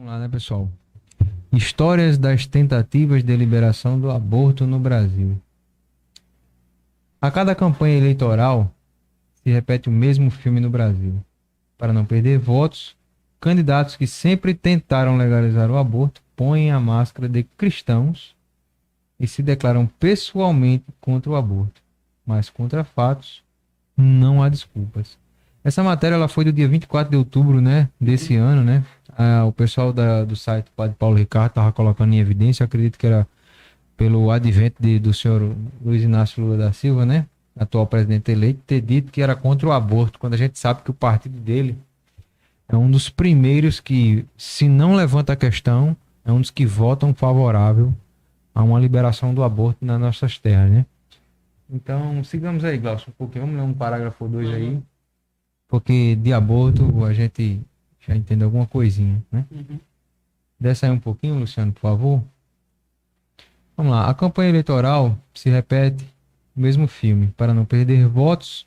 Vamos lá, né, pessoal? Histórias das tentativas de liberação do aborto no Brasil. A cada campanha eleitoral se repete o mesmo filme no Brasil. Para não perder votos, candidatos que sempre tentaram legalizar o aborto põem a máscara de cristãos e se declaram pessoalmente contra o aborto. Mas contra fatos, não há desculpas. Essa matéria ela foi do dia 24 de outubro, né, desse ano, né? O pessoal do site Padre Paulo Ricardo estava colocando em evidência, eu acredito que era pelo advento do senhor Luiz Inácio Lula da Silva, né, atual presidente eleito, ter dito que era contra o aborto, quando a gente sabe que o partido dele é um dos primeiros que, se não levanta a questão, é um dos que votam favorável a uma liberação do aborto nas nossas terras, né? Então, sigamos aí, Glaucio, um pouquinho. Vamos ler um parágrafo ou dois aí, porque de aborto a gente já entende alguma coisinha, né? Desce aí um pouquinho, Luciano, por favor. Vamos lá. A campanha eleitoral se repete o mesmo filme. Para não perder votos,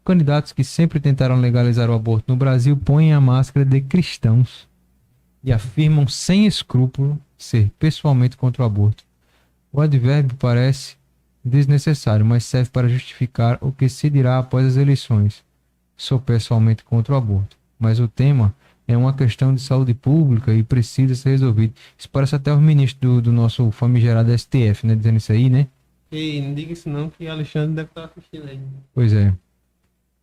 candidatos que sempre tentaram legalizar o aborto no Brasil põem a máscara de cristãos e afirmam sem escrúpulo ser pessoalmente contra o aborto. O advérbio parece desnecessário, mas serve para justificar o que se dirá após as eleições. Sou pessoalmente contra o aborto, mas o tema é uma questão de saúde pública e precisa ser resolvido. Isso parece até os ministros do nosso famigerado STF, né, dizendo isso aí, né? Ei, não diga isso não, que Alexandre deve estar assistindo aí. Pois é.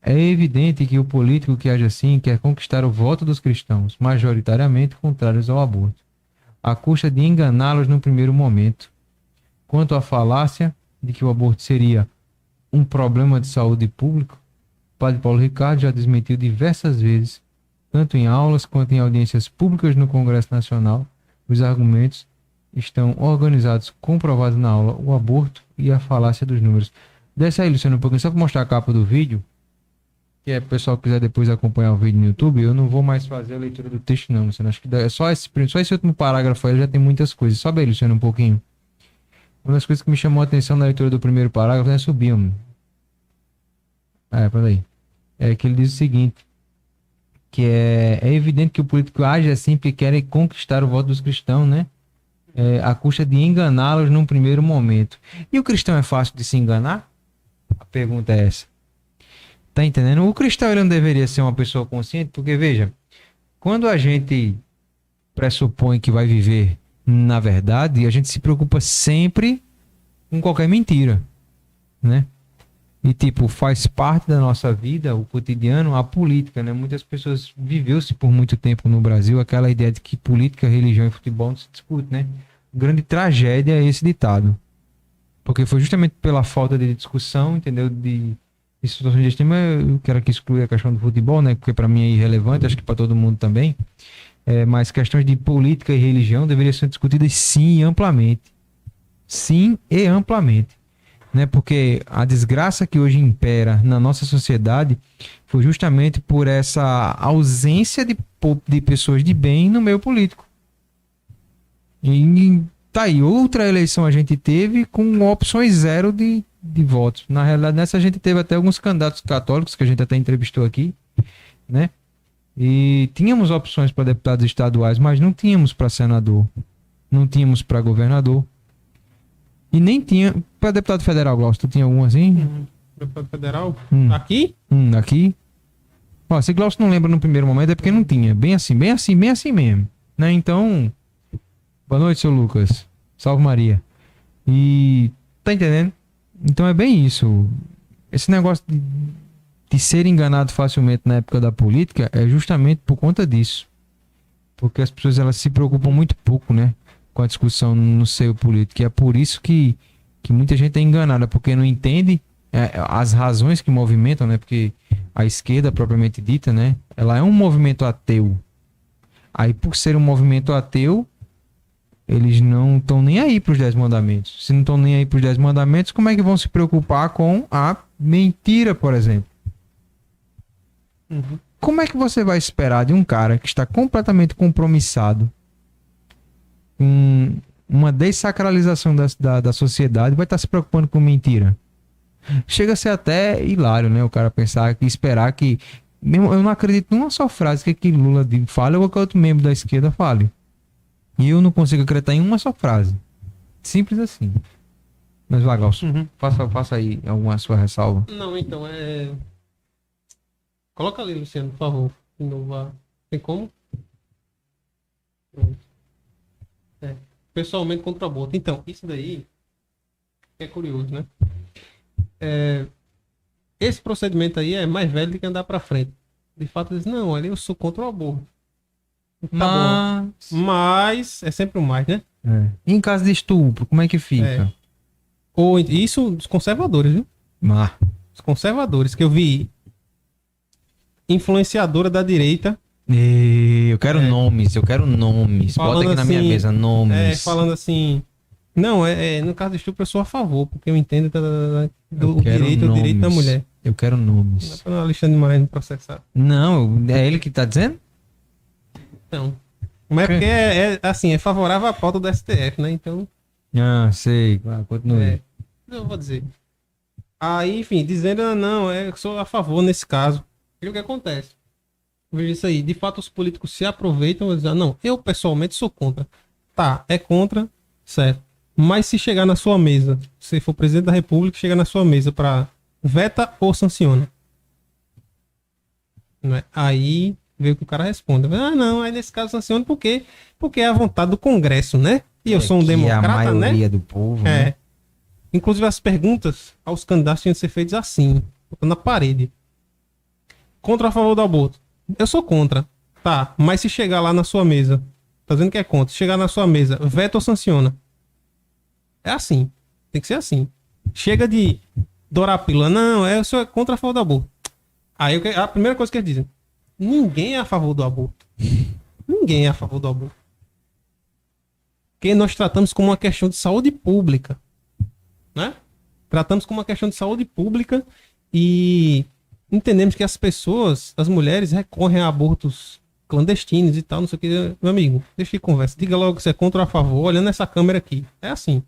É evidente que o político que age assim quer conquistar o voto dos cristãos, majoritariamente contrários ao aborto, à custa de enganá-los no primeiro momento. Quanto à falácia de que o aborto seria um problema de saúde pública, o Padre Paulo Ricardo já desmentiu diversas vezes, tanto em aulas quanto em audiências públicas no Congresso Nacional. Os argumentos estão organizados, comprovados na aula, o aborto e a falácia dos números. Desce aí, Luciano, um pouquinho, só para mostrar a capa do vídeo, que é, o pessoal que quiser depois acompanhar o vídeo no YouTube. Eu não vou mais fazer a leitura do texto não, Luciano, acho que é só esse último parágrafo aí, já tem muitas coisas. Sobe aí, Luciano, um pouquinho. Uma das coisas que me chamou a atenção na leitura do primeiro parágrafo é subir, mano. Peraí. É que ele diz o seguinte, que é evidente que o político age assim porque quer conquistar o voto dos cristãos, né? À custa de enganá-los num primeiro momento. E o cristão é fácil de se enganar? A pergunta é essa. Tá entendendo? O cristão ele não deveria ser uma pessoa consciente, porque veja, quando a gente pressupõe que vai viver na verdade, a gente se preocupa sempre com qualquer mentira, né? E tipo, faz parte da nossa vida, o cotidiano, a política, né? Muitas pessoas viveu-se por muito tempo no Brasil aquela ideia de que política, religião e futebol não se discute, né? Grande tragédia é esse ditado. Porque foi justamente pela falta de discussão, entendeu? De situações de estima, eu quero aqui excluir a questão do futebol, né? Porque para mim é irrelevante, acho que para todo mundo também. Mas questões de política e religião deveriam ser discutidas sim e amplamente. Sim e amplamente. Né? Porque a desgraça que hoje impera na nossa sociedade foi justamente por essa ausência de pessoas de bem no meio político. E tá aí, outra eleição a gente teve com opções zero de votos. Na realidade, nessa a gente teve até alguns candidatos católicos, que a gente até entrevistou aqui, né? E tínhamos opções para deputados estaduais, mas não tínhamos para senador, não tínhamos para governador. E nem tinha para deputado federal, Glaucio. Tu tinha algum assim? Deputado federal? Aqui? Aqui. Ó, se Glaucio não lembra no primeiro momento é porque não tinha. Bem assim mesmo. Né? Então, boa noite, seu Lucas. Salve Maria. E tá entendendo? Então é bem isso. Esse negócio de ser enganado facilmente na época da política é justamente por conta disso. Porque as pessoas elas se preocupam muito pouco, né? Com a discussão no seio político. E é por isso que muita gente é enganada, porque não entende as razões que movimentam, né? Porque a esquerda, propriamente dita, né? Ela é um movimento ateu. Aí, por ser um movimento ateu, eles não estão nem aí para os 10 mandamentos. Se não estão nem aí para os 10 mandamentos, como é que vão se preocupar com a mentira, por exemplo? Como é que você vai esperar de um cara que está completamente compromissado com uma dessacralização da sociedade, vai estar se preocupando com mentira? Chega a ser até hilário, né? O cara pensar que esperar que... Eu não acredito numa só frase que Lula fale ou qualquer outro membro da esquerda fale. E eu não consigo acreditar em uma só frase. Simples assim. Mas vai, Galson, faça aí alguma sua ressalva. Não, então, coloca ali, Luciano, por favor. De novo, tem como? Pronto. Pessoalmente contra o aborto. Então, isso daí é curioso, né? Esse procedimento aí é mais velho do que andar pra frente. De fato, eles não, olha, eu sou contra o aborto. Tá bom. Mas, é sempre o mais, né? E em caso de estupro, como é que fica? Ou isso dos conservadores, viu? Os conservadores, que eu vi influenciadora da direita. Eu quero nomes. Bota aqui na minha assim, mesa nomes. Falando assim. Não, no caso do estupro eu sou a favor, porque eu entendo do direito da mulher. Eu quero nomes. Não é pra Alexandre de Moraes me processar. Não, é ele que tá dizendo? Então. Mas é porque assim, é favorável à pauta do STF, né? Então. Sei. Continue. Eu vou dizer. Aí, enfim, dizendo, não, eu sou a favor nesse caso. E o que acontece? Veja isso aí. De fato, os políticos se aproveitam e dizem, não, eu pessoalmente sou contra. Tá, é contra, certo. Mas se chegar na sua mesa, se for presidente da República, chega na sua mesa pra veta ou sanciona. Não é? Aí veio que o cara responde. Não, aí nesse caso sanciona por quê? Porque é a vontade do Congresso, né? E eu sou um democrata, né? A maioria do povo, né? Inclusive as perguntas aos candidatos tinham que ser feitas assim, botando na parede. Contra ou a favor do aborto? Eu sou contra. Tá, mas se chegar lá na sua mesa, tá dizendo que é contra, se chegar na sua mesa, veta ou sanciona? É assim. Tem que ser assim. Chega de dourar a pílula. Não, eu sou contra ou a favor do aborto. Aí a primeira coisa que eles dizem, ninguém é a favor do aborto. Ninguém é a favor do aborto. Porque nós tratamos como uma questão de saúde pública. Né? Tratamos como uma questão de saúde pública e entendemos que as pessoas, as mulheres, recorrem a abortos clandestinos e tal, não sei o que. Meu amigo, deixa de conversa. Diga logo se é contra ou a favor, olhando essa câmera aqui. É assim.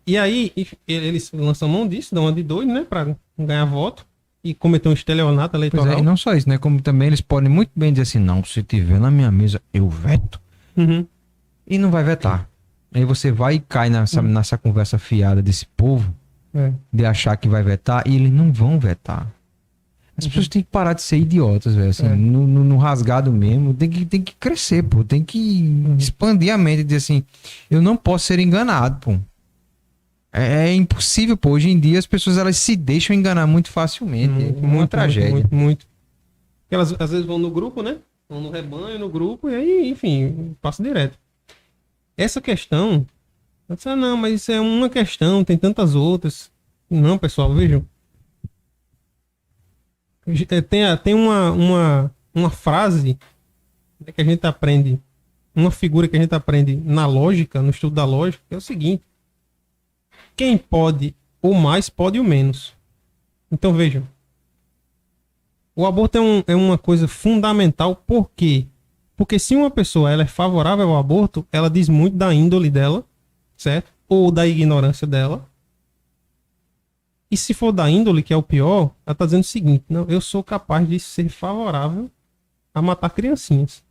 E aí, eles lançam mão disso, dão uma de doido, né? Pra ganhar voto e cometer um estelionato eleitoral. Pois é, e não só isso, né? Como também eles podem muito bem dizer assim, não, se tiver na minha mesa, eu veto. E não vai vetar. Aí você vai e cai nessa conversa fiada desse povo de achar que vai vetar e eles não vão vetar. As pessoas têm que parar de ser idiotas, velho. Assim, no rasgado mesmo, tem que crescer, pô. Tem que expandir a mente e dizer assim, eu não posso ser enganado, pô. É impossível, pô. Hoje em dia as pessoas elas se deixam enganar muito facilmente. É uma tragédia. Muito. Porque elas às vezes vão no grupo, né? Vão no rebanho, no grupo, e aí, enfim, passa direto. Essa questão, você não, mas isso é uma questão, tem tantas outras. Não, pessoal, vejam. Tem uma frase que a gente aprende, uma figura que a gente aprende na lógica, no estudo da lógica, que é o seguinte. Quem pode o mais, pode o menos. Então vejam. O aborto é uma coisa fundamental, por quê? Porque se uma pessoa ela é favorável ao aborto, ela diz muito da índole dela, certo? Ou da ignorância dela. E se for da índole, que é o pior, ela está dizendo o seguinte, não, eu sou capaz de ser favorável a matar criancinhas.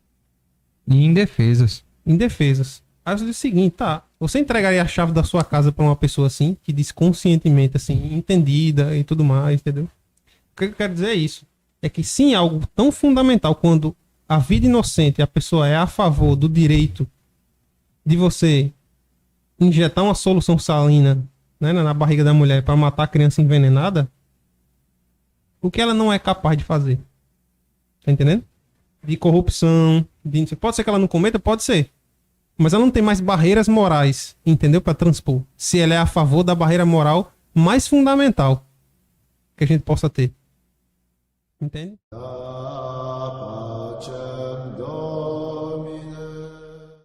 E indefesas. Indefesas. Aí você diz o seguinte, tá, você entregaria a chave da sua casa para uma pessoa assim, que diz conscientemente, assim, entendida e tudo mais, entendeu? O que eu quero dizer é isso. É que sim, algo tão fundamental quando a vida inocente, a pessoa é a favor do direito de você injetar uma solução salina, né, na barriga da mulher para matar a criança envenenada, o que ela não é capaz de fazer? Tá entendendo? De corrupção, pode ser que ela não cometa, pode ser. Mas ela não tem mais barreiras morais, entendeu? Para transpor. Se ela é a favor da barreira moral mais fundamental que a gente possa ter. Entende?